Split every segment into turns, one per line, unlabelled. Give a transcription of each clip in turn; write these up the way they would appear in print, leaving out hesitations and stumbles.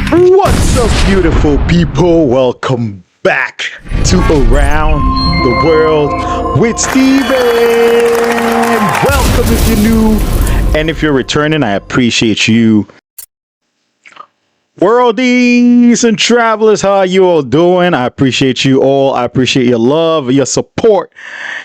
What's up, beautiful people? Welcome back to Around the World with Steven. Welcome if you're new, and if you're returning, I appreciate you. Worldies and travelers, how are you all doing? I appreciate you all. I appreciate your love, your support,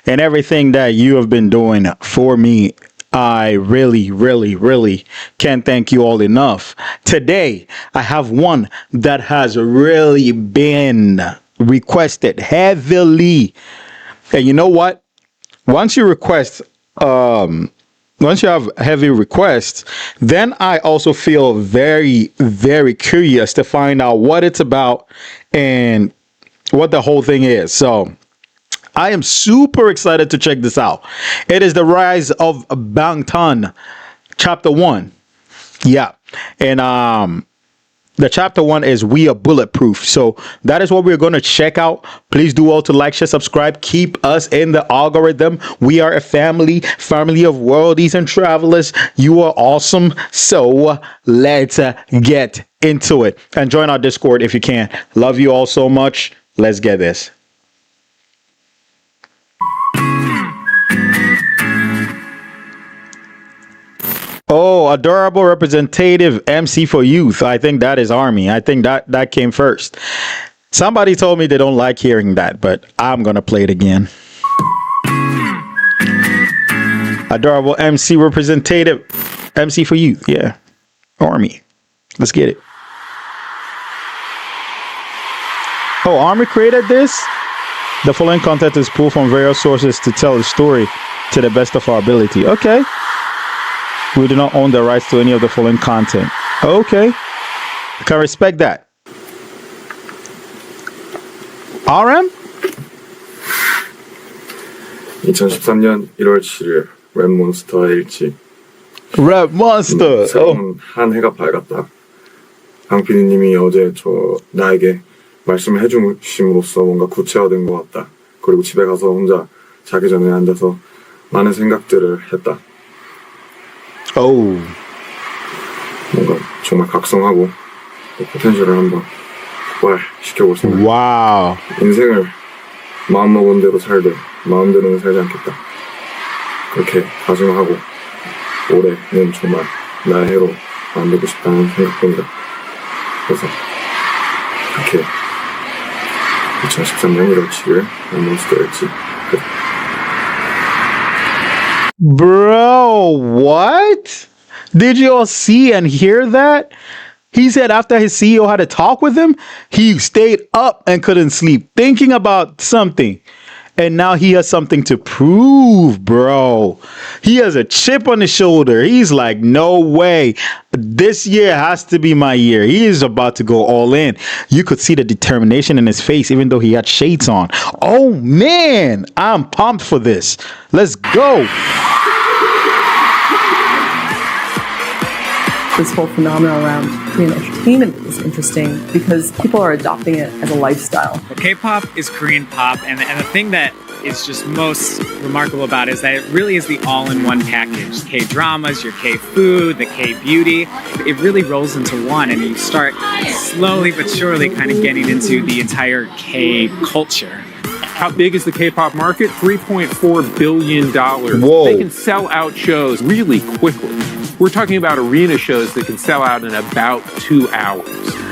and everything that you have been doing for me. I really can't thank you all enough. Today, I have one that has really been requested heavily. And you know what? Once you request, once you have heavy requests, then I also feel very curious to find out what it's about and what the whole thing is. So I am super excited to check this out. It is the Rise of Bangtan, Chapter 1. Yeah. And the Chapter 1 is We Are Bulletproof. So that is what we're going to check out. Please do all to like, share, subscribe. Keep us in the algorithm. We are a family of worldies and travelers. You are awesome. So let's get into it. And join our Discord if you can. Love you all so much. Let's get this. Oh, adorable representative MC for youth. I think that is Army. I think that came first. Somebody told me they don't like hearing that, but I'm going to play it again. Adorable MC representative. MC for youth. Yeah. Army. Let's get it. Oh, Army created this? The following content is pulled from various sources to tell the story to the best of our ability. Okay. We do not own the rights to any of the following content. Okay. I can respect that. RM?
2013년 1월 7일 랩몬스터의 일지.
Rap Monster.
새로운 한 해가 밝았다. 강 PD님이 어제 나에게 말씀을 해주심으로써 뭔가 구체화된 것 같다. 그리고 집에 가서 혼자 자기 전에 앉아서 많은 생각들을 했다.
Oh.
뭔가 정말 각성하고 포텐셜을 한번 폭발시켜볼 생각.
Wow.
인생을 마음먹은 대로 살되 마음대로는 살지 않겠다. 그렇게 다짐하고 올해는 정말 나의 해로 만들고 싶다는 생각뿐이다. 그래서 이렇게 2013년 1월 7일 몬스터일지.
Bro, what? Did you all see and hear that? He said after his CEO had a talk with him, he stayed up and couldn't sleep thinking about something. And now he has something to prove, bro. He has a chip on his shoulder. He's like, no way. This year has to be my year. He is about to go all in. You could see the determination in his face, even though he had shades on. Oh, man. I'm pumped for this. Let's go.
This whole phenomenon around Korean entertainment is interesting because people are adopting it as a lifestyle.
K-pop is Korean pop, and the thing that is just most remarkable about it is that it really is the all-in-one package. K-dramas, your K-food, the K-beauty. It really rolls into one, and you start slowly but surely kind of getting into the entire K-culture.
How big is the K-pop market? $3.4 billion.
Whoa.
They can sell out shows really quickly. We're talking about arena shows that can sell out in about 2 hours.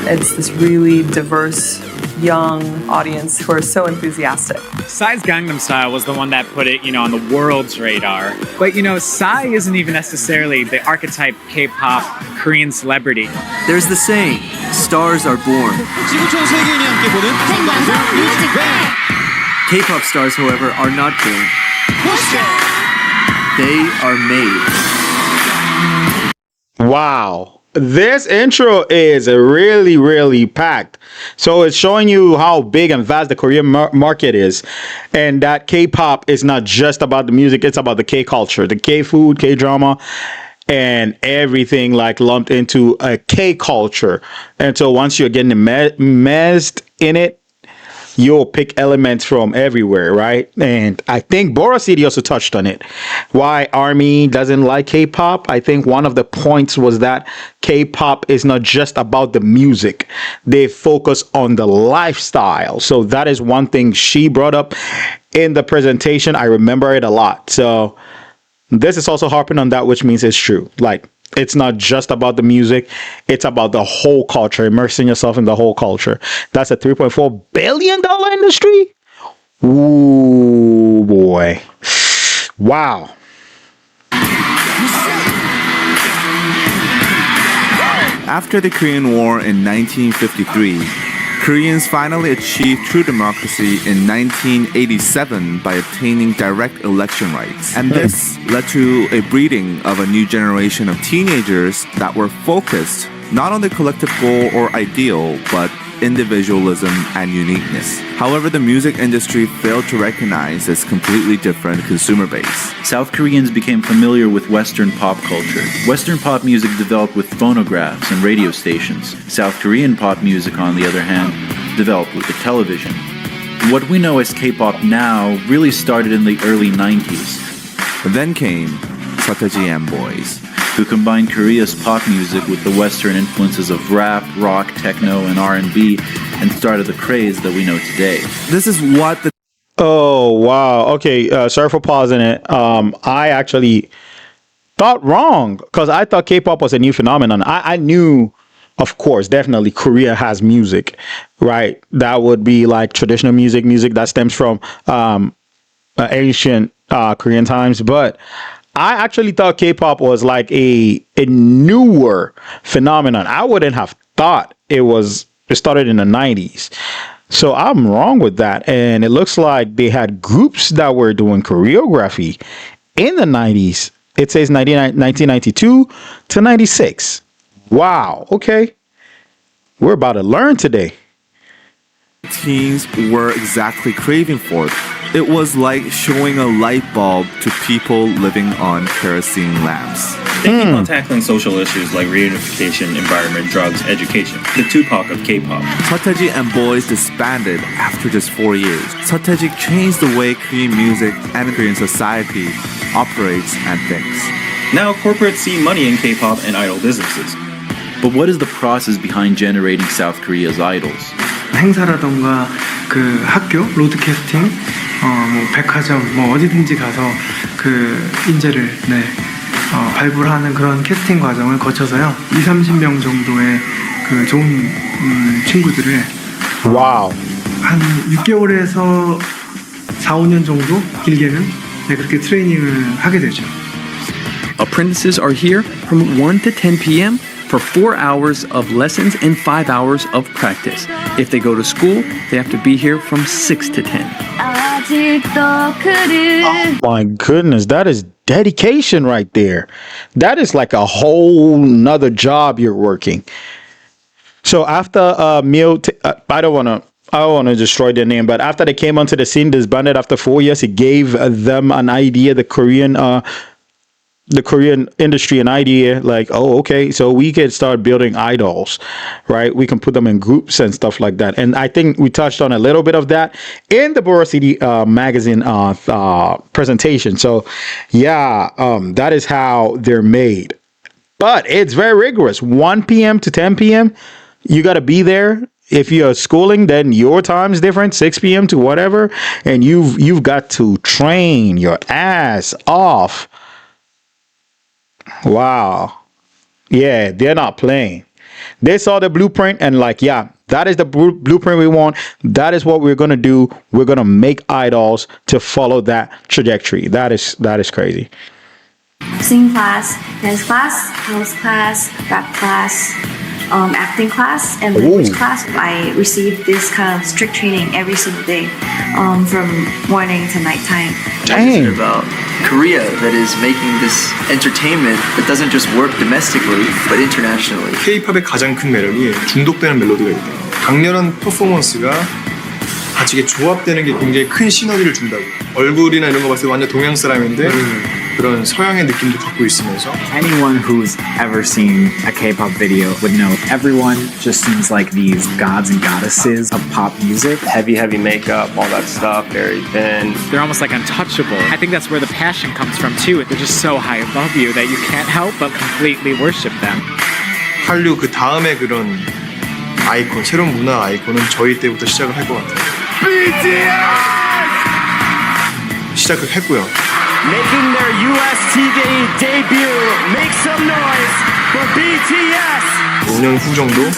It's this really diverse, young audience who are so enthusiastic.
Psy's Gangnam Style was the one that put it, on the world's radar. But, Psy isn't even necessarily the archetype K-pop Korean celebrity.
There's the saying, stars are born. K-pop stars, however, are not born. They are made.
Wow. This intro is really packed. So it's showing you how big and vast the Korean market is. And that K-pop is not just about the music. It's about the K-culture, the K-food, K-drama, and everything like lumped into a K-culture. And so once you're getting immersed in it, you'll pick elements from everywhere, right? And I think Bora City also touched on it. Why Army doesn't like K-pop? I think one of the points was that K-pop is not just about the music. They focus on the lifestyle. So that is one thing she brought up in the presentation. I remember it a lot. So this is also harping on that, which means it's true. Like, it's not just about the music. It's about the whole culture, immersing yourself in the whole culture. That's a $3.4 billion industry. Ooh, boy. Wow.
After the Korean War in 1953, Koreans finally achieved true democracy in 1987 by obtaining direct election rights. And this led to a breeding of a new generation of teenagers that were focused not on the collective goal or ideal, but individualism and uniqueness. However, the music industry failed to recognize this completely different consumer base.
South Koreans became familiar with Western pop culture. Western pop music developed with phonographs and radio stations. South Korean pop music, on the other hand, developed with the television. What we know as K-pop now really started in the early 90s.
Then came Sutaji and Boys,
who combined Korea's pop music with the Western influences of rap, rock, techno, and R&B, and started the craze that we know today.
This is what the...
Oh, wow. Okay, sorry for pausing it. I actually thought wrong because I thought K-pop was a new phenomenon. I knew, of course, definitely Korea has music, right? That would be like traditional music that stems from ancient Korean times, but I actually thought K-pop was like a newer phenomenon. I wouldn't have thought it started in the 90s. So I'm wrong with that. And it looks like they had groups that were doing choreography in the 90s. It says 1992 to 96. Wow. Okay. We're about to learn today.
Teens were exactly craving for it. It was like showing a light bulb to people living on kerosene lamps.
They keep on tackling social issues like reunification, environment, drugs, education. The Tupac of K-pop.
Sutaji and Boys disbanded after just 4 years. Sutaji changed the way Korean music and Korean society operates and thinks.
Now corporates see money in K-pop and idol businesses.
But what is the process behind generating South Korea's idols?
행사라던가 그 학교, 로드캐스팅, 뭐 백화점, 뭐 어디든지 가서 그 인재를 발굴하는 그런 캐스팅 과정을 거쳐서요. 20-30명 정도의 그 좋은 친구들을
와우.
한 6개월에서 4-5년 정도 길게는 그렇게 트레이닝을 하게 되죠.
Apprentices are here from 1 to 10 p.m. for 4 hours of lessons and 5 hours of practice. If they go to school, they have to be here from 6 to 10.
Oh my goodness, that is dedication right there. That is like a whole nother job you're working. So after I don't want to destroy their name, but after they came onto the scene, disbanded after 4 years, it gave them an idea, the Korean industry an idea, like, oh, okay, so we can start building idols, right? We can put them in groups and stuff like that. And I think we touched on a little bit of that in the Bora City magazine presentation. So yeah, that is how they're made. But it's very rigorous. 1 p.m. to 10 p.m. You got to be there. If you're schooling, then your time is different, 6 p.m. to whatever. And you've got to train your ass off. Wow. Yeah, they're not playing. They saw the blueprint and like, yeah, that is the blueprint we want. That is what we're going to do. We're going to make idols to follow that trajectory. That is crazy.
Singing class, dance class, house class, rap class, acting class, and language class. I received this kind of strict training every single day, from morning to nighttime.
Dang. About Korea that is making this entertainment that doesn't just work domestically but internationally.
K-팝의 가장 큰 매력이 중독되는 멜로디가 있대요. 강렬한 퍼포먼스가 같이 조합되는 게 굉장히 큰 시너지를 준다고. 얼굴이나 이런 거 봤을 때 완전 동양 사람인데
그런 서양의 느낌도 갖고 있으면서
Anyone who's ever seen a K-pop video would know everyone just seems like these gods and goddesses of pop music.
Heavy makeup, all that stuff, very thin.
They're almost like untouchable. I think that's where the passion comes from too. They're just so high above you that you can't help but completely worship them.
한류 그 다음에 그런 아이콘, 새로운 문화 아이콘은 저희 때부터 시작을 할 것 같아요. 시작을 했고요.
Making their US TV debut, make some noise for BTS.
5년 후 정도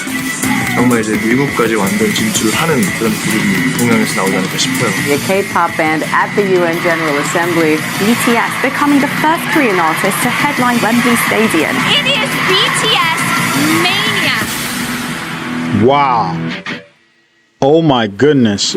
정말 이제 미국까지 완전 진출하는 그런 그룹이 동양에서 나오지 않을까 싶어요.
A K-pop band at the UN General Assembly. BTS becoming the first Korean artist to headline Wembley Stadium.
It is BTS mania.
Wow. Oh my goodness.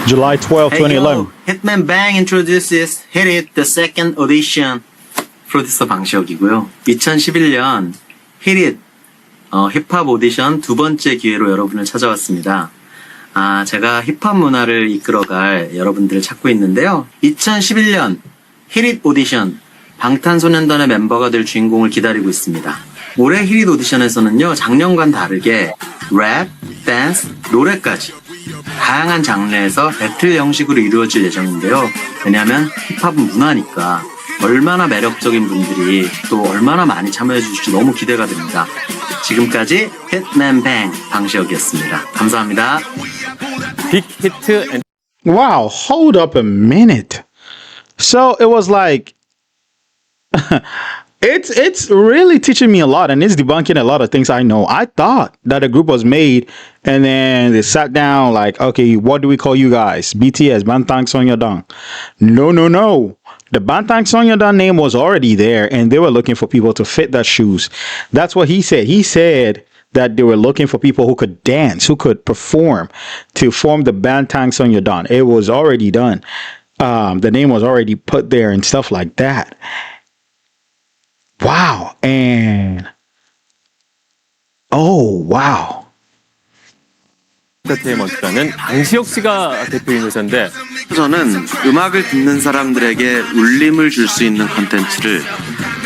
July 12, 2011.
Hitman Bang introduces Hit It, the second audition. 프로듀서 방시혁이고요. 2011년 Hit It 힙합 오디션 두 번째 기회로 여러분을 찾아왔습니다. 제가 힙합 문화를 이끌어갈 여러분들을 찾고 있는데요. 2011년 Hit It 오디션 방탄소년단의 멤버가 될 주인공을 기다리고 있습니다. 올해 Hit It 오디션에서는요, 작년과는 다르게 랩, 댄스, 노래까지 다양한 장르에서 배틀 형식으로 이루어질 예정인데요. 왜냐하면 힙합은 문화니까 얼마나 매력적인 분들이 또 얼마나 많이 참여해 주실지 너무 기대가 됩니다. 지금까지 Hitman Bang 방시혁이었습니다. 감사합니다.
Wow, hold up a minute. So it was like it's really teaching me a lot, and it's debunking a lot of things I know. I thought that a group was made and then they sat down like, okay, what do we call you guys? BTS, Bangtan Sonyeondan. No. The Bangtan Sonyeondan name was already there, and they were looking for people to fit that shoes. That's what he said. He said that they were looking for people who could dance, who could perform to form the Bangtan Sonyeondan. It was already done. The name was already put there and stuff like that. Wow. And oh, wow.
엔터테인먼트라는 방시혁 씨가 대표인 회사인데,
저는 음악을 듣는 사람들에게 울림을 줄 수 있는 컨텐츠를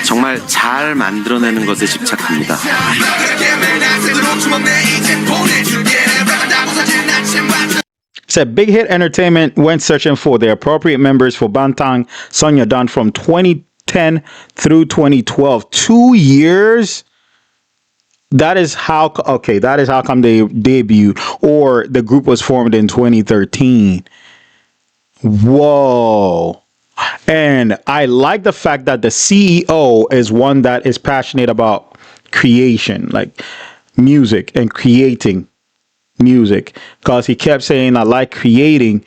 정말 잘 만들어내는 것에 집착합니다.
Said Big Hit Entertainment went searching for the appropriate members for Bangtan Sonyeondan from 2010 through 2012. 2 years. That is how come they debuted, or the group was formed in 2013. Whoa. And I like the fact that the CEO is one that is passionate about creation, like music and creating music, because he kept saying, I like creating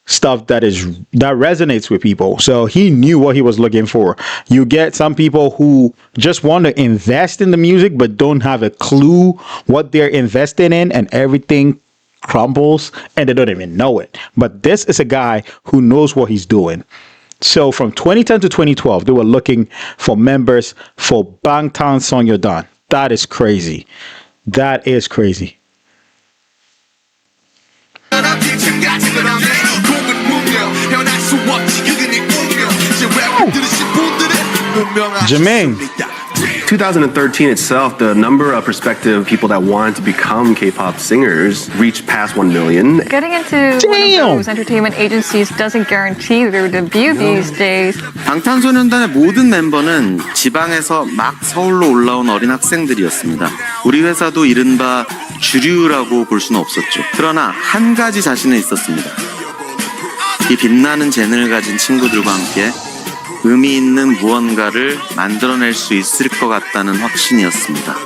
stuff that resonates with people. So he knew what he was looking for. You get some people who just want to invest in the music but don't have a clue what they're investing in, and everything crumbles and they don't even know it. But this is a guy who knows what he's doing. So from 2010 to 2012, they were looking for members for Bangtan Sonyeondan. That is crazy. That is crazy. Jermaine.
2013 itself, the number of prospective people that wanted to become K-pop singers reached past 1 million.
Getting into one of those entertainment agencies doesn't guarantee their debut these days.
방탄소년단의 모든 멤버는 지방에서 막 서울로 올라온 어린 학생들이었습니다. 우리 회사도 이른바 주류라고 볼 수는 없었죠. 그러나 한 가지 자신은 있었습니다. 이 빛나는 재능을 가진 친구들과 함께 의미 있는 무언가를 만들어낼 수 있을 것 같다는 확신이었습니다.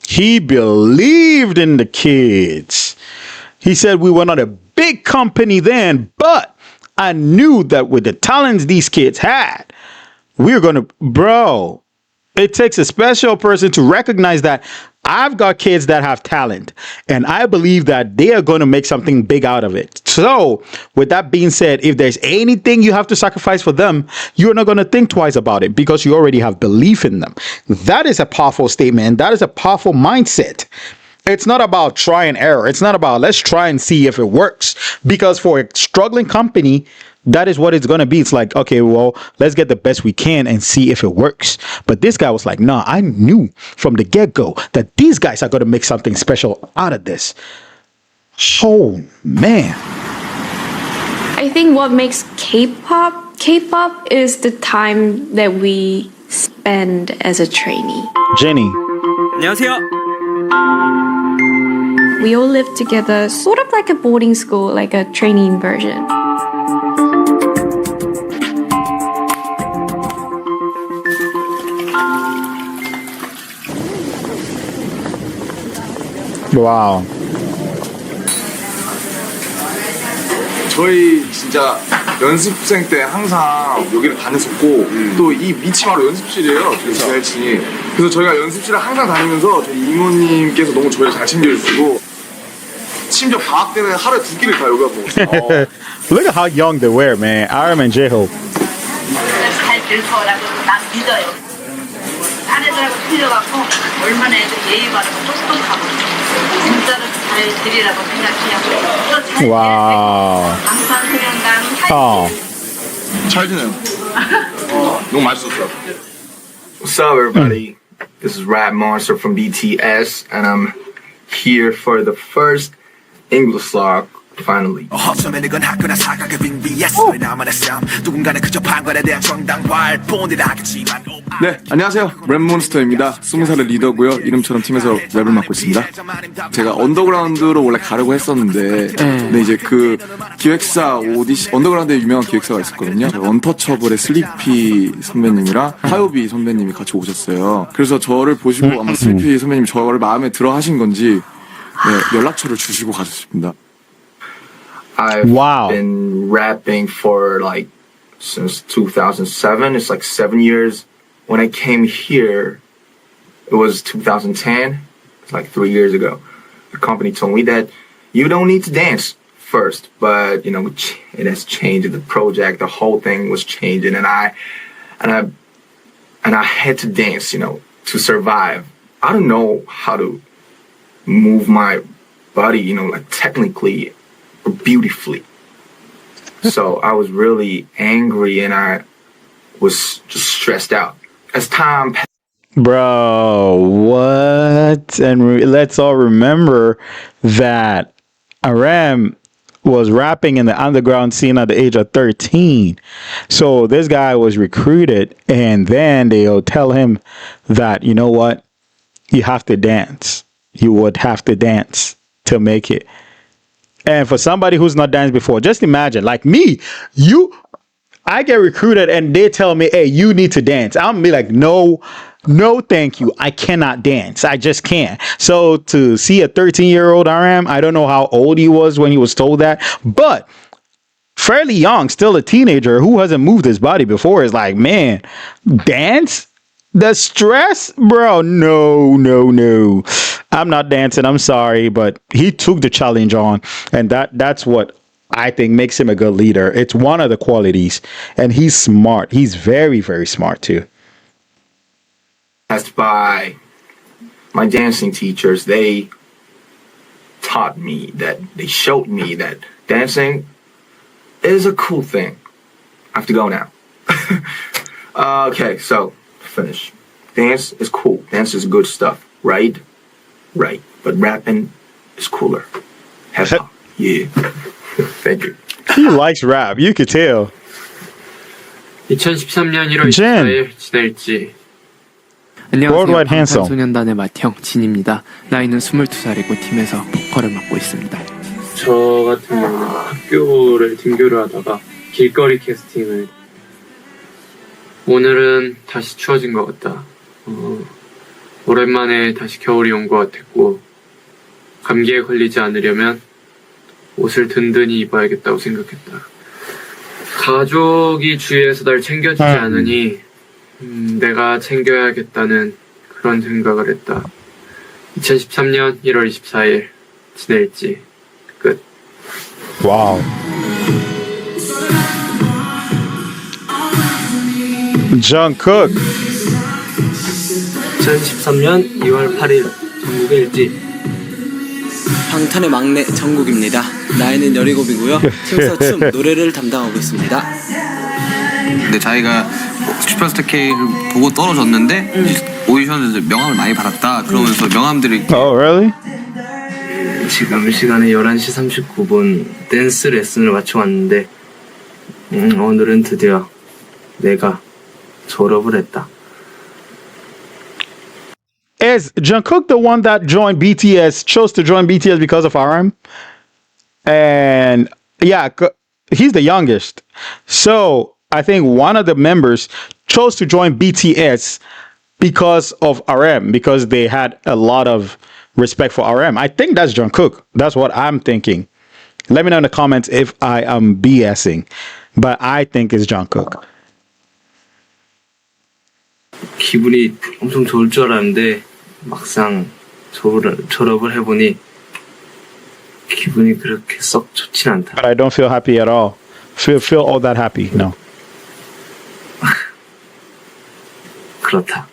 He believed in the kids. He said we were not a big company then, but I knew that with the talents these kids had, we were going to, bro, It takes a special person to recognize that I've got kids that have talent and I believe that they are going to make something big out of it. So with that being said, if there's anything you have to sacrifice for them, you're not going to think twice about it because you already have belief in them. That is a powerful statement. That is a powerful mindset. It's not about try and error. It's not about let's try and see if it works, because for a struggling company, that is what it's going to be. It's like, okay, well, let's get the best we can and see if it works. But this guy was like, nah, I knew from the get-go that these guys are going to make something special out of this. Oh, man.
I think what makes K-pop is the time that we spend as a trainee.
Jenny.
안녕하세요. We all live together, sort of like a boarding school, like a training version.
Wow.
저희 진짜 연습생 때 항상 여기를 다녔었고 또 이 밑이 바로 연습실이에요. 저희 지하층이. 그래서 저희가 연습실을 항상 다니면서 저희 이모님께서 너무 저희를 잘 챙겨주시고 심지어 방학 때는 하루에 2끼를 다 여기가 먹었어요.
Look at how young they were, man. RM and J-Hope.
잘 될 거라고 난 믿어요. 아내들하고 틀려갖고 얼마나 애들 예의 바르고 똑똑하고 진짜로 잘 되리라고 생각해요.
Wow.
방탄소년단
Oh.
잘 지내요. 너무 맛있었어. What's up, everybody? This is Rap Monster from BTS, and I'm here for the first English song. Finally.
네, 안녕하세요. 랩몬스터입니다. 20살의 리더고요. 이름처럼 팀에서 랩을 맡고 있습니다. 제가 언더그라운드로 원래 가려고 했었는데 근데 이제 그 기획사 언더그라운드에 유명한 기획사가 있었거든요. 언터처블의 슬리피 선배님이랑 하요비 선배님이 같이 오셨어요. 그래서 저를 보시고 아마 슬리피 선배님이 저를 마음에 들어 하신 건지 네, 연락처를 주시고 가셨습니다.
I've been rapping for like since 2007. It's like 7 years. When I came here, it was 2010. It's like 3 years ago. The company told me that you don't need to dance first, but you know it has changed. The project, the whole thing was changing, and I had to dance, you know, to survive. I don't know how to move my body, you know, like technically. Beautifully. So I was really angry and I was just stressed out. As time passed.
Bro, what? And let's all remember that RM was rapping in the underground scene at the age of 13. So this guy was recruited and then they'll tell him that, you know what? You have to dance. You would have to dance to make it. And for somebody who's not danced before, just imagine, like me, I get recruited and they tell me, hey, you need to dance. I'm be like, no, thank you. I cannot dance. I just can't. So to see a 13-year-old RM, I don't know how old he was when he was told that, but fairly young, still a teenager who hasn't moved his body before is like, man, dance? The stress, bro, no. I'm not dancing. I'm sorry, but he took the challenge on, and that's what I think makes him a good leader. It's one of the qualities, and he's smart. He's very, very smart too.
Asked by my dancing teachers, they taught me that they showed me that dancing is a cool thing. I have to go now. Okay, so finish. Dance is cool. Dance is good stuff, right? Right. But rapping is cooler. Hip hop. Yeah. Thank you.
He likes rap. You could tell.
2013년 1월 24일 지날지.
Worldwide Handsome.
방탄소년단의 맏형 진입니다. 나이는 22살이고 팀에서 보컬을 맡고 있습니다.
저 같은 경우는 학교를 등교를 하다가 길거리 캐스팅을 오늘은 다시 추워진 것 같다. 오랜만에 다시 겨울이 온 것 같았고 감기에 걸리지 않으려면 옷을 든든히 입어야겠다고 생각했다. 가족이 주위에서 날 챙겨주지 않으니 내가 챙겨야겠다는 그런 생각을 했다. 2013년 1월 24일 지낼지 끝.
Wow. Jungkook.
2013년 2월 8일 전국의 일지. 방탄의 막내 정국입니다. 나이는 17이고요. 팀에서 춤, 노래를 담당하고 있습니다.
근데 자기가 슈퍼스타 K를 보고 떨어졌는데 오디션에서 명함을 많이 받았다. 그러면서 명함들이
Oh, really?
지금 시간은 11시 39분 댄스 레슨을 마치고 왔는데 오늘은 드디어 내가 졸업을 했다.
Is Jungkook the one that joined BTS, chose to join BTS because of RM? And yeah, he's the youngest. So I think one of the members chose to join BTS because of RM, because they had a lot of respect for RM. I think that's Jungkook. That's what I'm thinking. Let me know in the comments if I am BSing, but I think it's Jungkook.
기분이 엄청 좋을 줄 알았는데 막상 졸업을 해보니 기분이 그렇게 썩 좋진 않다.
But I don't feel happy at all. Feel all that happy. No.
그렇다.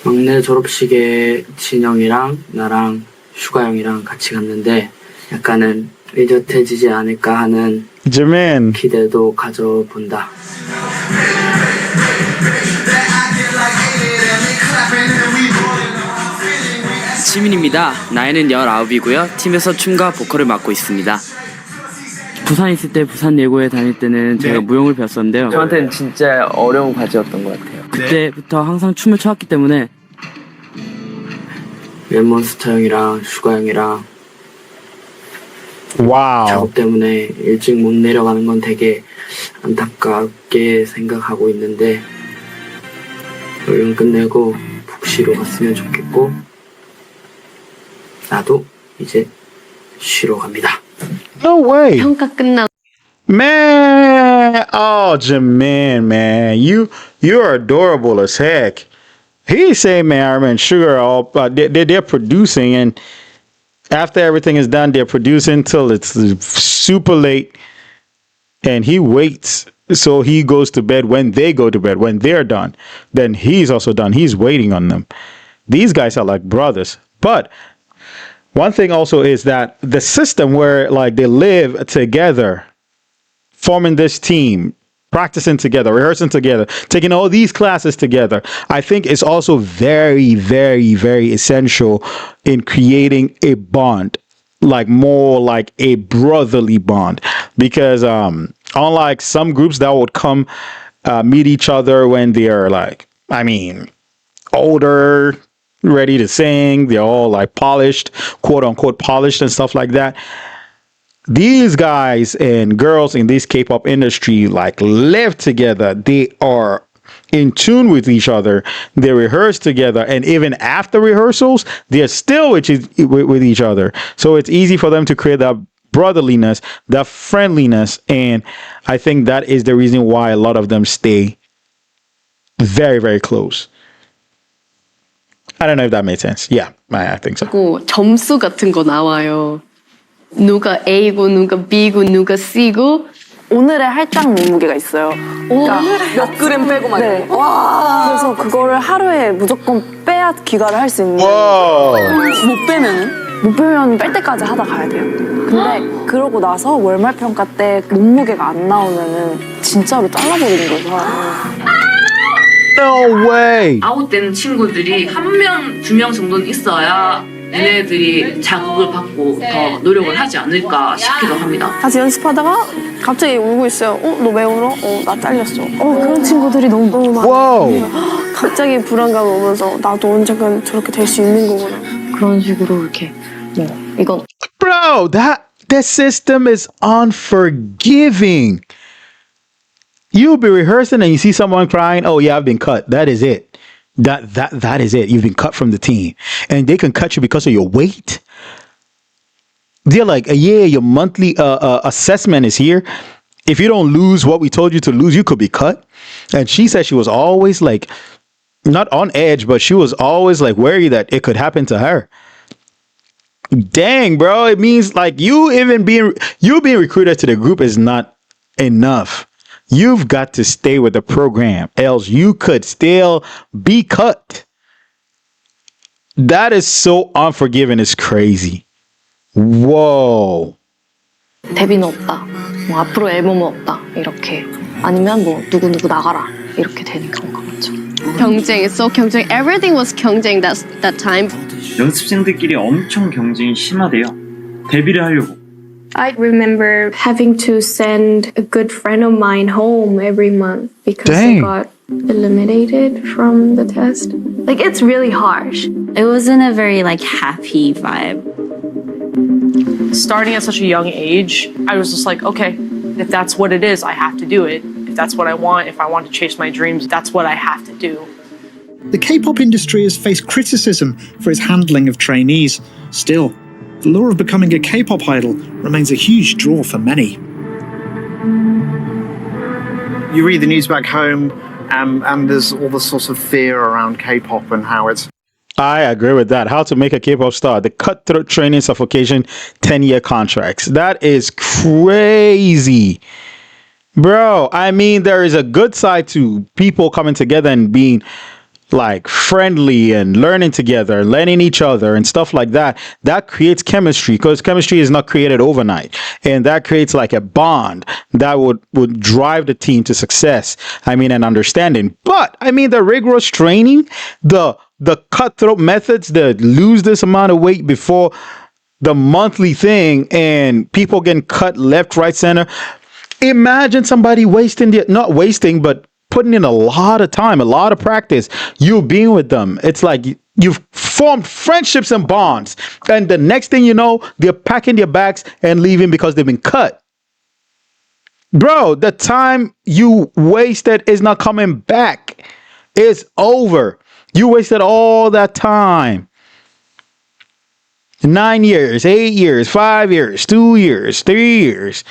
막내 졸업식에 진영이랑 나랑 슈가 형이랑 같이 갔는데 약간은 의젓해지지 않을까 하는
Jimin.
기대도 가져본다.
시민입니다. 나이는 19이고요. 팀에서 춤과 보컬을 맡고 있습니다. 부산에 있을 때 부산 예고에 다닐 때는 제가 무용을 배웠었는데요.
저한테는 진짜 어려운 과제였던 것 같아요.
그때부터 항상 춤을 춰왔기 때문에
랩몬스터 형이랑 슈가 형이랑
와우.
작업 때문에 일찍 못 내려가는 건 되게 안타깝게 생각하고 있는데 얼른 끝내고 푹 쉬러 갔으면 좋겠고 나도 이제 쉬러 갑니다.
No way.
평가 끝나고
Man, oh Jimin, man, you're adorable as heck. He say, man, and Sugar, all they're producing, and after everything is done, they're producing till it's super late, and he waits. So he goes to bed when they go to bed. When they're done, then he's also done. He's waiting on them. These guys are like brothers. But one thing also is that the system where like they live together, forming this team, practicing together, rehearsing together, taking all these classes together, I think is also very, very, very essential in creating a bond, like more like a brotherly bond. Because unlike some groups that would come meet each other when they're like, I mean, older, ready to sing, they're all like polished, quote unquote polished and stuff like that. These guys and girls in this K-pop industry like live together. They are in tune with each other. They rehearse together, and even after rehearsals, they're still with each other. So it's easy for them to create that brotherliness, that friendliness, and I think that is the reason why a lot of them stay very, very close. I don't know if that made sense. Yeah, I think so.
점수 같은 거 나와요. 누가 A고 누가 B고 누가 C고
오늘의 할당 몸무게가 있어요. 그러니까 몇 그램 빼고 막. 네. 와. 그래서 그거를 하루에 무조건 빼야 귀가를 할 수 있는. 못 빼면 뺄 때까지 하다 가야 돼요. 근데 그러고 나서 월말 평가 때 몸무게가 안 나오면은 진짜로 잘라버리는 거죠.
No way.
아웃되는 친구들이 한 명, 두 명 정도는 있어야 얘네들이 자극을 받고 더 노력을 하지 않을까 싶기도 합니다.
같이 연습하다가 갑자기 울고 있어요. 너 왜 울어? 나 잘렸어. 그런 친구들이 너무 많아요. 갑자기 불안감 오면서 나도 언젠간 저렇게 될 수 있는 거구나.
그런 식으로 이렇게 이건
Bro, that system is unforgiving. You'll be rehearsing and you see someone crying, oh yeah, I've been cut. That is it. That is it. You've been cut from the team. And they can cut you because of your weight. They're like, yeah, your monthly assessment is here. if you don't lose what we told you to lose, you could be cut. And she said she was always like, not on edge, but she was always like worried that it could happen to her. Dang, bro. It means like you being recruited to the group is not enough. You've got to stay with the program, else you could still be cut. That is so unforgiving. It's crazy. Whoa.
데뷔는 없다. 뭐 앞으로 앨범은 없다. 이렇게. 아니면 뭐 누구 나가라. 이렇게 되는 경우가 많죠.
경쟁, so 경쟁. Everything was 경쟁 that time.
연습생들끼리 엄청 경쟁이 심하대요. 데뷔를 하려고.
I remember having to send a good friend of mine home every month because they got eliminated from the test. Like, it's really harsh.
It wasn't a very like happy vibe.
Starting at such a young age, I was just like, okay, if that's what it is, I have to do it. If that's what I want, if I want to chase my dreams, that's what I have to do.
The K-pop industry has faced criticism for its handling of trainees. Still, the lure of becoming a K-pop idol remains a huge draw for many.
You read the news back home, and there's all the sorts of fear around K-pop and how it's...
I agree with that. How to make a K-pop star. The cutthroat training suffocation 10-year contracts. That is crazy. Bro, I mean, there is a good side to people coming together and being like friendly and learning together, learning each other and stuff like that. That creates chemistry, because chemistry is not created overnight. And that creates like a bond that would drive the team to success. I mean, and understanding. But I mean, the rigorous training, the cutthroat methods that lose this amount of weight before the monthly thing, and people getting cut left, right, center. Imagine somebody not wasting, but putting in a lot of time, a lot of practice, you being with them. It's like you've formed friendships and bonds. And the next thing you know, they're packing their bags and leaving because they've been cut. Bro, the time you wasted is not coming back. It's over. You wasted all that time. 9 years, 8 years, 5 years, 2 years, 3 years.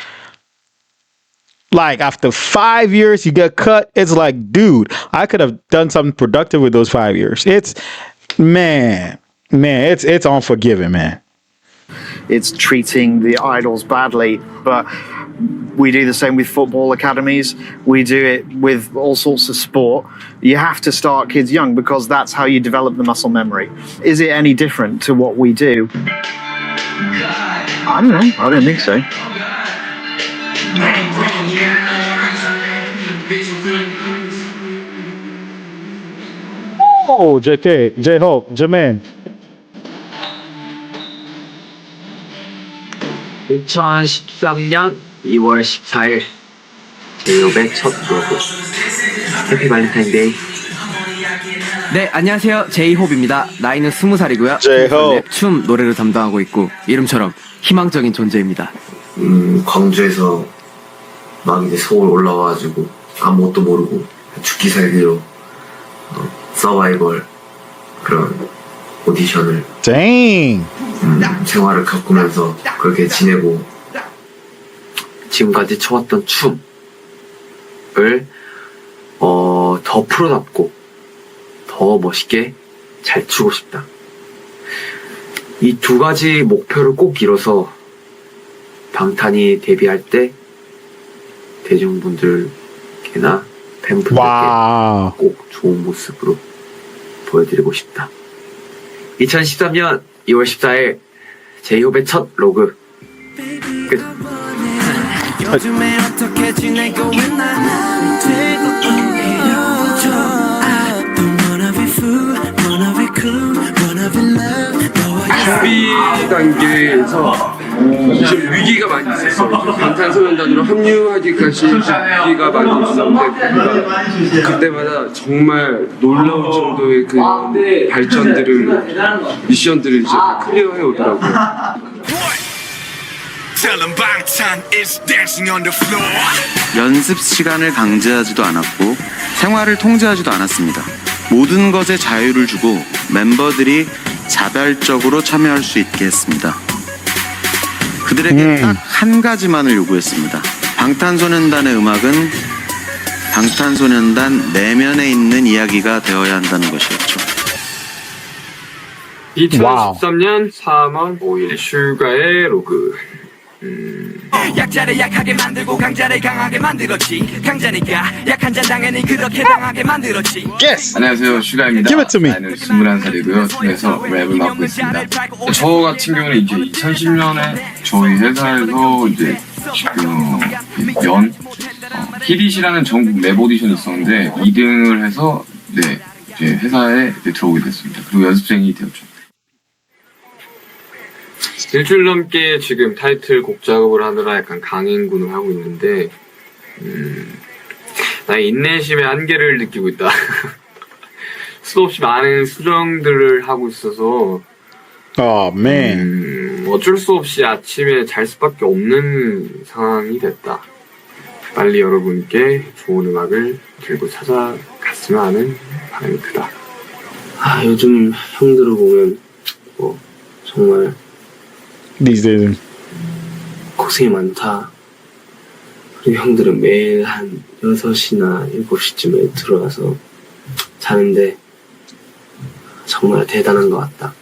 Like after 5 years, you get cut. It's like, dude, I could have done something productive with those 5 years. It's unforgiving, man.
It's treating the idols badly, but we do the same with football academies. We do it with all sorts of sport. You have to start kids young because that's how you develop the muscle memory. Is it any different to what we do?
I don't know. I don't think so.
Oh, JK, J-Hope, Jermaine.
2013년 2월 14일 제이홉의 첫 로그 해피 발렌타인데이.
네, 안녕하세요. 제이홉입니다. 나이는 20살이고요.
제이홉.
춤, 노래를 담당하고 있고 이름처럼 희망적인 존재입니다.
광주에서 막 이제 서울 올라와가지고 아무것도 모르고 죽기 살기로 서바이벌 그런 오디션을 생활을 겪으면서 그렇게 지내고
지금까지 춰왔던 춤을 더 프로답고 더 멋있게 잘 추고 싶다. 이 두 가지 목표를 꼭 이뤄서 방탄이 데뷔할 때 대중분들께나 팬분들께 꼭 좋은 모습으로 보여드리고 싶다. 2013년 2월 14일 제이홉의 첫 로그 끝. 요즘에 어떻게 지내고 있나 되고
준비 단계에서 좀 위기가 많이 있었어. 방탄소년단으로 합류하기까지 위기가 많이 있었는데 그때마다 정말 놀라울 정도의 그 발전들을 미션들을 이제 클리어해 오더라고요.
연습 시간을 강제하지도 않았고 생활을 통제하지도 않았습니다. 모든 것에 자유를 주고 멤버들이 자발적으로 참여할 수 있게 했습니다. 그들에게 딱 한 가지만을 요구했습니다. 방탄소년단의 음악은 방탄소년단 내면에 있는 이야기가 되어야 한다는 것이었죠.
2013년 3월 5일 슈가의 로그.
약자를 약하게 만들고 강자를 강하게 만들었지. 강자니까 약한 자 당연히 그렇게 당하게 만들었지.
Yes.
안녕하세요, 슈가입니다.
Give it to me.
나이는 21살이고요. 팀에서 랩을 맡고 있습니다. 저 같은 경우는 이제 2010년에 저희 회사에서 이제 지금 히릿이라는 전국 랩 오디션이 있었는데 2등을 해서 네, 이제 회사에 이제 들어오게 됐습니다. 그리고 연습생이 되었죠. 일주일 넘게 지금 타이틀곡 작업을 하느라 약간 강행군을 하고 있는데 나의 인내심의 한계를 느끼고 있다. 수없이 많은 수정들을 하고 있어서 어쩔 수 없이 아침에 잘 수밖에 없는 상황이 됐다. 빨리 여러분께 좋은 음악을 들고 찾아갔으면 하는 바람이 크다.
요즘 형들을 보면 정말
These days.
고생이 많다. 그리고 형들은 매일 한 6시나 7시쯤에 들어가서 자는데 정말 대단한 것 같다.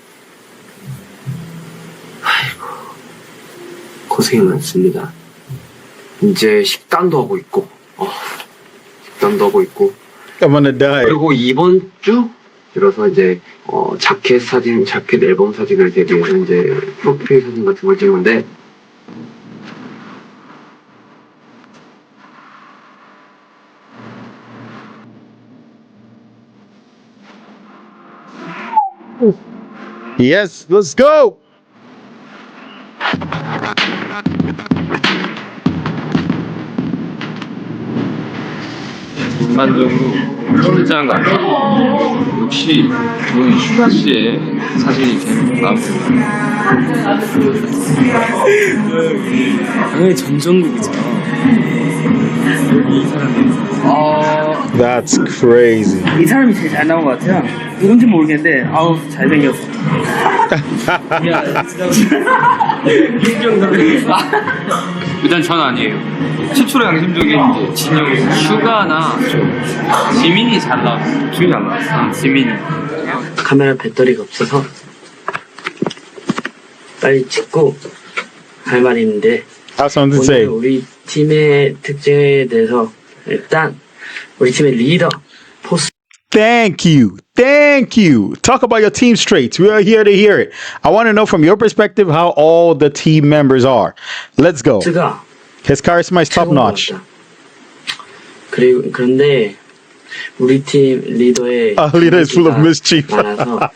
아이고, 고생이 많습니다. 이제 식단도 하고 있고,
I'm gonna die.
그리고 이번 주 들어서 이제 자켓 앨범 사진을 대비해서 이제 프로필 사진 같은 걸 찍는데
Yes, let's go.
전반적으로 실장한 것 같아요. 역시 이건 슈가 씨의 사진이 제일 나왔습니다.
당연히 전정국이죠. 이 사람이.
That's crazy.
이 사람이 제일 잘 나온 것 같아요. 누군지 모르겠는데, 잘생겼어.
일단 전 아니에요. 최초로 양심적인 이제 진영이 슈가나 지민이 잘 나왔어요. 기억이 안 나왔어. 지민이.
카메라 배터리가 없어서 빨리 찍고 할 말이 있는데
something to
오늘
say.
우리 팀의 특징에 대해서 일단 우리 팀의 리더 포스.
Thank you. Talk about your team traits. We are here to hear it. I want to know from your perspective how all the team members are. Let's go. His charisma is top notch.
그런데 우리 팀 리더의
leader is full of mischief.
많아서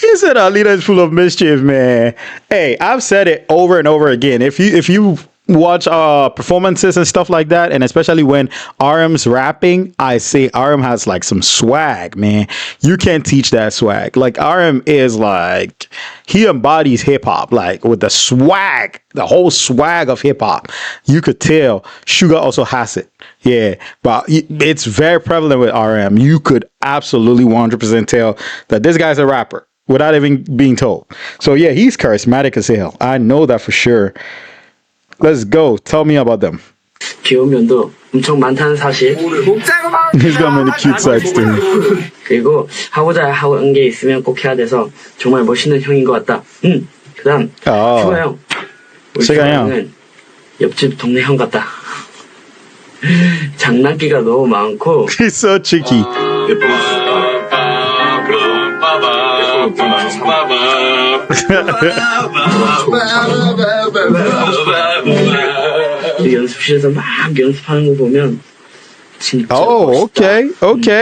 He said our leader is full of mischief, man. Hey, I've said it over and over again. If you watch performances and stuff like that, and especially when RM's rapping, I say RM has like some swag, man. You can't teach that swag. Like RM is like, he embodies hip hop, like with the swag, the whole swag of hip hop. You could tell Sugar also has it. Yeah, but it's very prevalent with RM. You could absolutely 100% tell that this guy's a rapper without even being told. So yeah, he's charismatic as hell. I know that for sure. Let's go. Tell me about them.
귀여운 면도 엄청 많다는 사실.
He's got many cute sides too.
그리고 하고자 하는 게 있으면 꼭 해야 돼서 정말 멋있는 형인 것 같다. 그다음 슈가 형. 우리 슈가 형은 옆집 동네 형 같다. 장난기가 너무 많고.
He's so cheeky.
연습실에서 막 연습하는 거 보면 진짜
okay.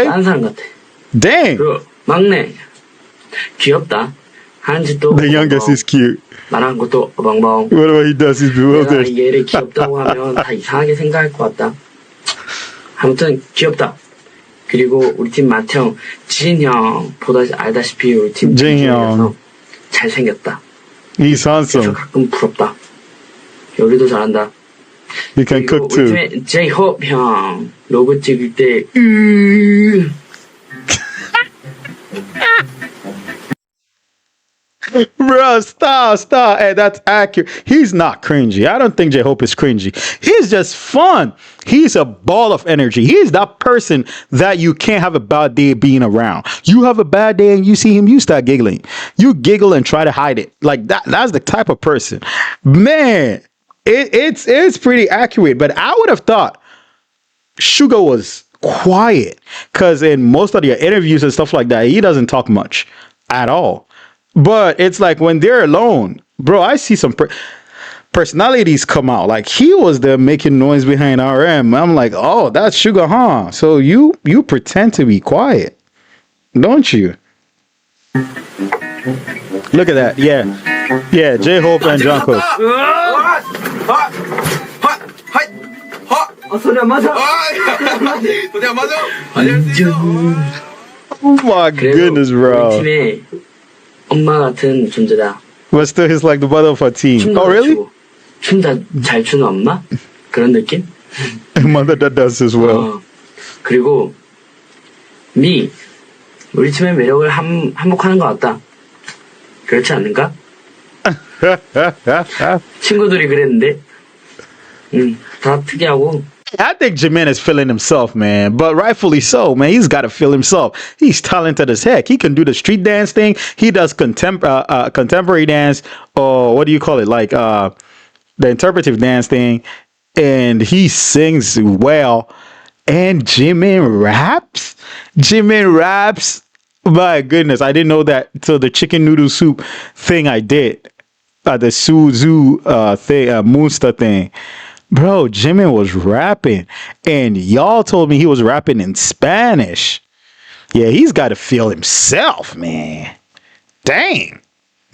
딴 사람 같아.
Dang.
그리고 막내 귀엽다. 하는 짓도
The youngest is cute.
말하는 것도 어벙벙.
Whatever he does, he's bewildered.
내가 얘를 귀엽다고 하면 다 이상하게 생각할 것 같다. 아무튼 귀엽다. 그리고 우리 팀 마태형, 지인 형보다 알다시피 우리 팀 중에서 잘생겼다.
He's handsome.
그래서 가끔 부럽다. 요리도 잘한다.
He can cook too.
우리 팀의 제이홉 형 로고 찍을 때
Bro, stop. Hey, that's accurate. He's not cringy. I don't think J-Hope is cringy. He's just fun. He's a ball of energy. He's that person that you can't have a bad day being around. You have a bad day and you see him, you start giggling. You giggle and try to hide it. Like that's the type of person. Man, it's pretty accurate. But I would have thought Suga was quiet, because in most of the interviews and stuff like that, he doesn't talk much at all. But it's like when they're alone, bro, I see some personalities come out. Like he was there making noise behind RM. I'm like, oh, that's Suga, huh? So you pretend to be quiet, don't you? Look at that. Yeah, J-Hope and Jungkook. Oh my goodness, bro.
팀의 엄마 같은 존재다.
But still, he's like the mother of our team. Oh, really?
춤 잘 추는 엄마? 그런 느낌?
Mother that does as well.
그리고 우리 팀의 매력을 한몫하는 것 같다. 그렇지 않는가? 친구들이 그랬는데. 다 특이하고.
I think Jimin is feeling himself, man, but rightfully so, man. He's got to feel himself. He's talented as heck. He can do the street dance thing. He does contemporary dance, or what do you call it? Like the interpretive dance thing, and he sings well. And Jimin raps. My goodness, I didn't know that till the chicken noodle soup thing I did, the Suzu thing, Moonsta thing. Bro, Jimin was rapping, and y'all told me he was rapping in Spanish. Yeah, he's got to feel himself, man. Dang.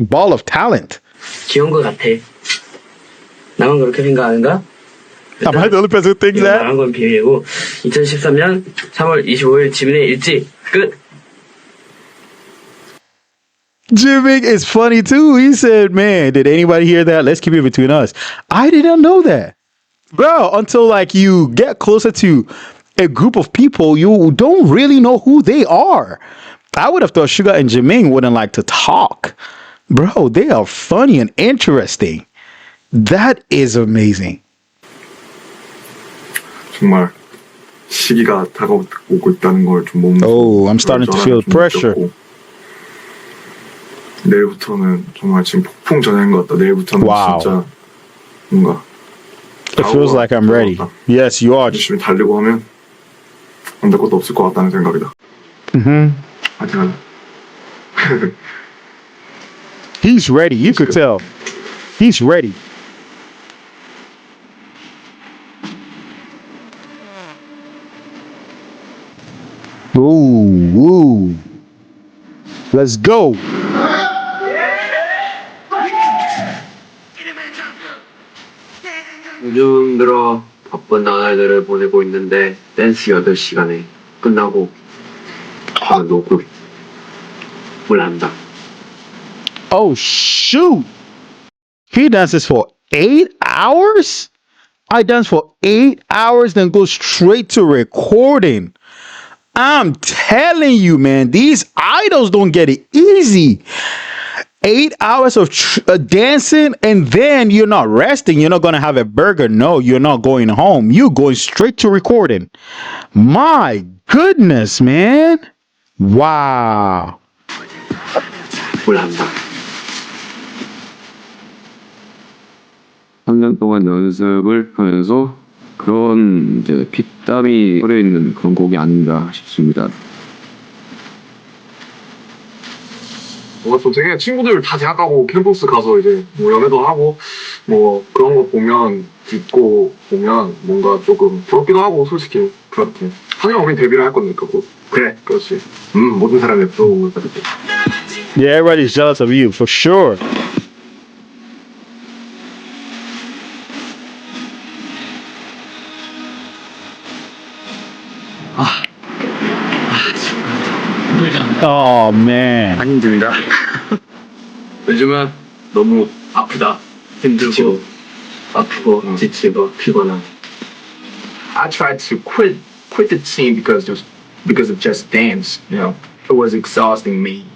Ball of talent.
귀여운 것 같아. 나만 그렇게 생각하는가?
Am I the only person who thinks that?
말한 건 비밀이고 2013년 3월 25일 지민의 일지 끝.
Jimin is funny too. He said, man, did anybody hear that? Let's keep it between us. I didn't know that. Bro, until like you get closer to a group of people, you don't really know who they are. I would have thought Suga and Jimin wouldn't like to talk. Bro, they are funny and interesting. That is amazing.
정말 시기가 다가오고 있다는 걸 좀 몸소.
Oh, I'm starting to feel pressure.
내일부터는 정말 지금 폭풍 전야인 것 같다. 내일부터는 진짜 뭔가.
It feels like I'm ready. Yes, you are.
열심히 달리고 하면 안 될 것도 없을 것 같다는 생각이다. 하여튼
He's ready. You could tell. He's ready. Ooh. Let's go.
요즘 들어 바쁜 나날들을 보내고 있는데 댄스 8시간에 끝나고 녹음 뭘 안다.
Oh shoot! He dances for 8 hours? I dance for 8 hours, then go straight to recording. I'm telling you, man, these idols don't get it easy. 8 hours of dancing, and then you're not resting. You're not going to have a burger. No, you're not going home. You're going straight to recording. My goodness, man. Wow.
3년 동안 연습을 하면서 그런 이제 피땀이 흐려 있는 그런 곡이 아닌가 싶습니다.
뭔가 또 되게 친구들 다 대학 가고 캠퍼스 가서 이제 뭐 연애도 하고 뭐 그런 거 보면 듣고 보면 뭔가 조금 부럽기도 하고 솔직히 그렇게 하지만 우린 데뷔를 할 거니까 그래 그렇지 모든 사람이 부러운 걸 같아.
Yeah, everybody's jealous of you for sure. Oh man.
안 힘듭니다. 요즘은 너무 아프다, 힘들고, 아프고, 지치고, 피곤한.
I tried to quit the team because of just dance. You know, it was exhausting me.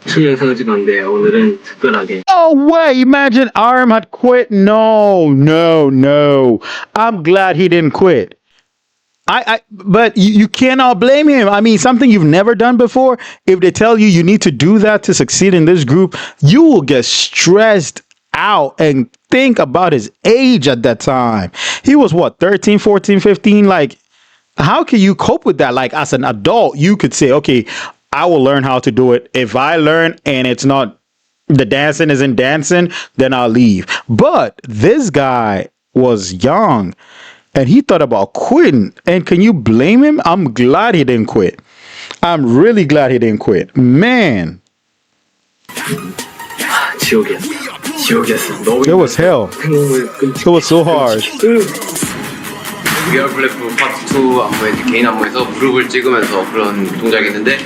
영상을 찍었는데 오늘은 특별하게.
Oh wait, imagine RM had quit. No. I'm glad he didn't quit. But you cannot blame him. I mean, something you've never done before. If they tell you you need to do that to succeed in this group, you will get stressed out and think about his age at that time. He was what, 13, 14, 15? Like, how can you cope with that? Like, as an adult, you could say, okay, I will learn how to do it. If I learn and it's not, the dancing isn't dancing, then I'll leave. But this guy was young and he thought about quitting. And can you blame him? I'm glad he didn't quit. I'm really glad he didn't quit. Man. It was hell. It was so hard.
Are Bulletproof 파트 2 안무에 개인 안무에서 무릎을 찍으면서 그런 동작이 있는데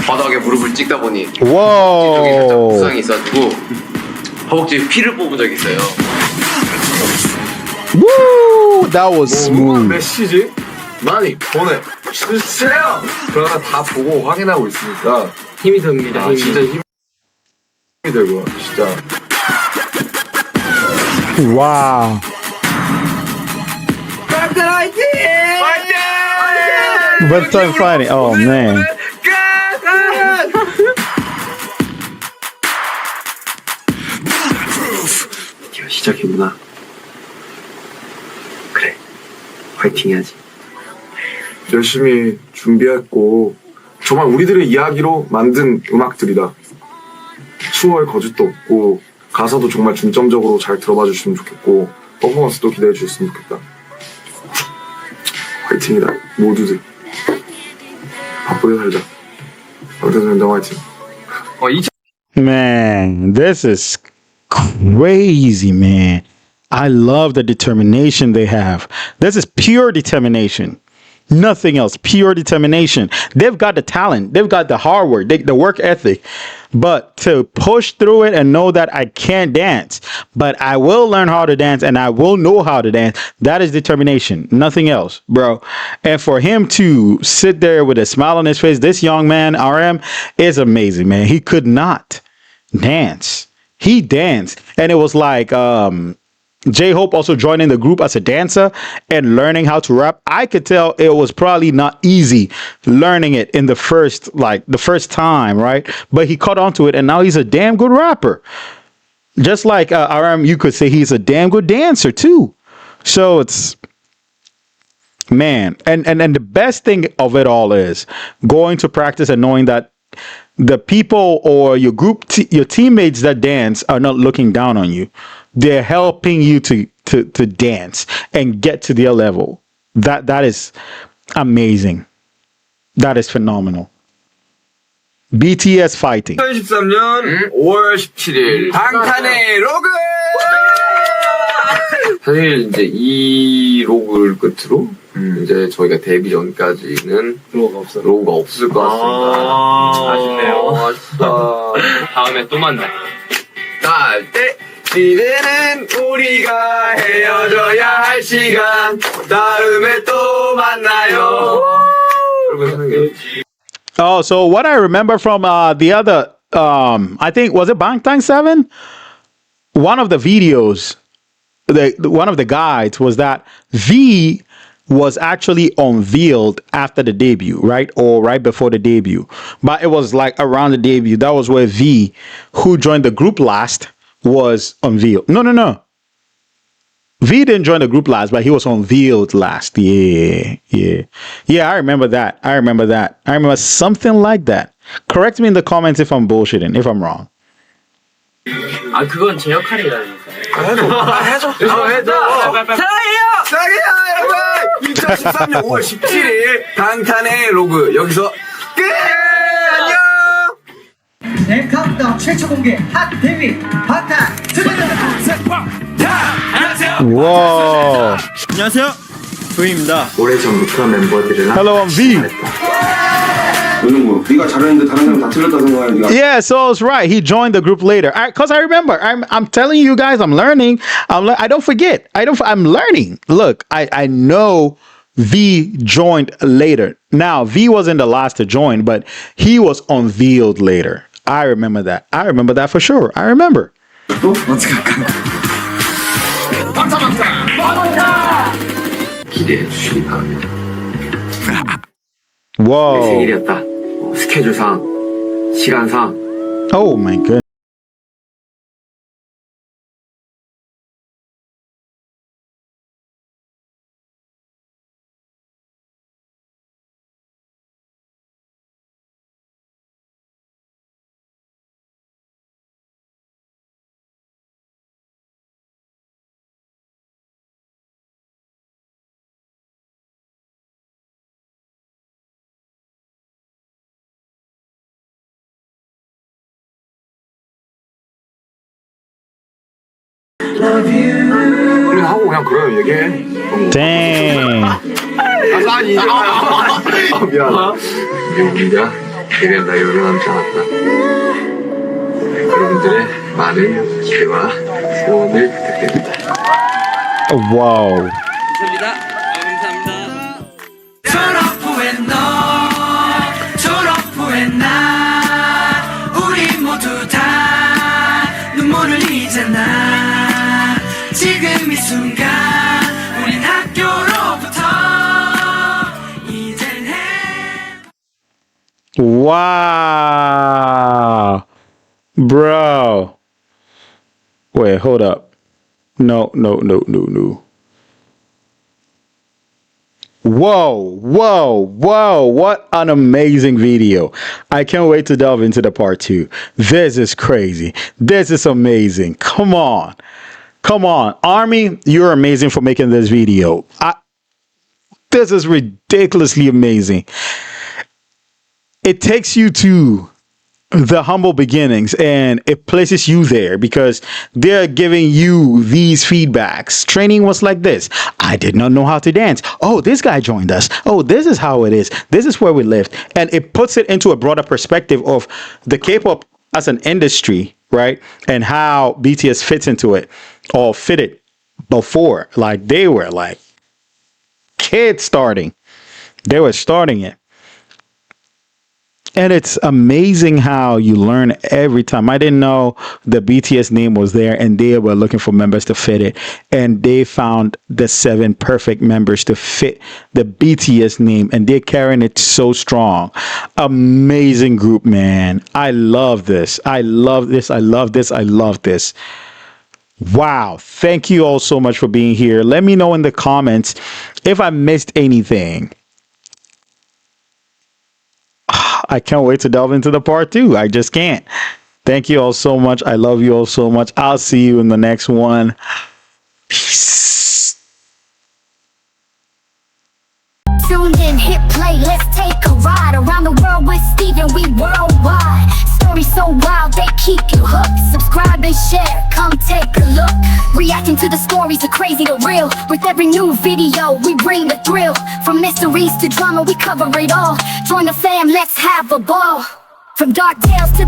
바닥에 무릎을 찍다 보니 뒤쪽에 살짝 부상이 있어가지고 허벅지에 피를 뽑은 적이 있어요.
Woo! That was smooth.
메시지 많이 보내주세요. 그러나 다 보고 확인하고 있으니까
힘이 듭니다.
아, 진짜 힘이 되고 진짜.
Wow. But time fighting. Oh man.
드디어 시작이구나. 그래, 화이팅 해야지.
열심히 준비했고 정말 우리들의 이야기로 만든 음악들이다. 추월 거짓도 없고 가사도 정말 중점적으로 잘 들어봐 주시면 좋겠고 퍼포먼스도 기대해 주셨으면 좋겠다. 화이팅이다 모두들. 바쁘게 살자. 방탄소년단 화이팅.
Man, this is crazy, man. I love the determination they have. This is pure determination. Nothing else. Pure determination. They've got the talent. They've got the hard work, the work ethic. But to push through it and know that I can't dance, but I will learn how to dance and I will know how to dance, that is determination. Nothing else, bro. And for him to sit there with a smile on his face, this young man, RM, is amazing, man. He could not dance. He danced. And it was like, J-Hope also joining the group as a dancer and learning how to rap. I could tell it was probably not easy learning it in the first time, right? But he caught on to it and now he's a damn good rapper. Just like RM, you could say he's a damn good dancer too. So it's, man. And the best thing of it all is going to practice and knowing that the people or your group, your teammates that dance are not looking down on you. They're helping you to dance and get to their level. That is amazing. That is phenomenal. BTS fighting.
2013년 5월 17일 방탄의 로그. 사실 이제 이 로그를 끝으로 이제 저희가 데뷔 전까지는 로고가 없을 것 같습니다.
아쉽네요.
아쉽다.
다음에 또 만나요.
때 이제는 우리가 헤어져야 할 시간. 다음에 또 만나요.
Oh, so what I remember from the other, I think, was it Bangtan 7? One of the videos, one of the guides was that V was actually unveiled after the debut, right? Or right before the debut. But it was like around the debut. That was where V, who joined the group last, was unveiled. No. V didn't join the group last, but he was unveiled last. Yeah, I remember that. I remember something like that. Correct me in the comments if I'm bullshitting, if I'm wrong.
아 그건 제 역할이라니까요.
해줘. 사랑해요 여러분. 2013년 5월 17일 방탄의 로그 여기서 끝. 안녕.
내 카운트다운 최초 공개 핫 데뷔 방탄
Whoa.
안녕하세요. 조이입니다.
오래전부터 멤버들이랑
Hello, I'm V.
너는 뭐 네가 잘했는데 다른 사람 다 틀렸다 생각하는 네가.
Yeah, so it's right. He joined the group later. Because I remember, I'm telling you guys, I'm learning. I don't forget. I'm learning. Look, I know V joined later. Now, V wasn't the last to join, but he was unveiled later. I remember that. I remember that for sure. I remember.
기대해 주시기 바랍니다. 내
Whoa.
생일이었다. 스케줄상, 시간상.
Oh my goodness.
우린 하고 그냥 그래요 얘기해.
Dang.
아니 미안하다.
미안합니다. 내가 나 열어남지 않았다. 여러분들의 많은 기대와 후원을 부탁드립니다.
Wow.
졸업 후에 너 졸업 후에 나 우리 모두 다 눈물을 흘리잖아. 지금 이 순간 우린 학교로부터 이젠 해.
Wow. Bro. Wait, hold up. No. Whoa. What an amazing video. I can't wait to delve into the part 2. This is crazy. This is amazing. Come on. Army, you're amazing for making this video. This is ridiculously amazing. It takes you to the humble beginnings and it places you there because they're giving you these feedbacks. Training was like this. I did not know how to dance. Oh, this guy joined us. Oh, this is how it is. This is where we lived. And it puts it into a broader perspective of the K-pop as an industry, right? And how BTS fits into it or fitted before. Like they were like kids starting. They were starting it. And it's amazing how you learn every time. I didn't know the BTS name was there and they were looking for members to fit it. And they found the 7 perfect members to fit the BTS name and they're carrying it so strong. Amazing group, man. I love this. I love this. Wow. Thank you all so much for being here. Let me know in the comments if I missed anything. I can't wait to delve into the part 2. I just can't. Thank you all so much. I love you all so much. I'll see you in the next one. Peace.
Tune in, hit play, let's take a ride around the world with Steven, we worldwide. Stories so wild, they keep you hooked. Subscribe and share, come take a look. Reacting to the stories, the crazy, the real. With every new video, we bring the thrill. From mysteries to drama, we cover it all. Join the fam, let's have a ball. From dark tales to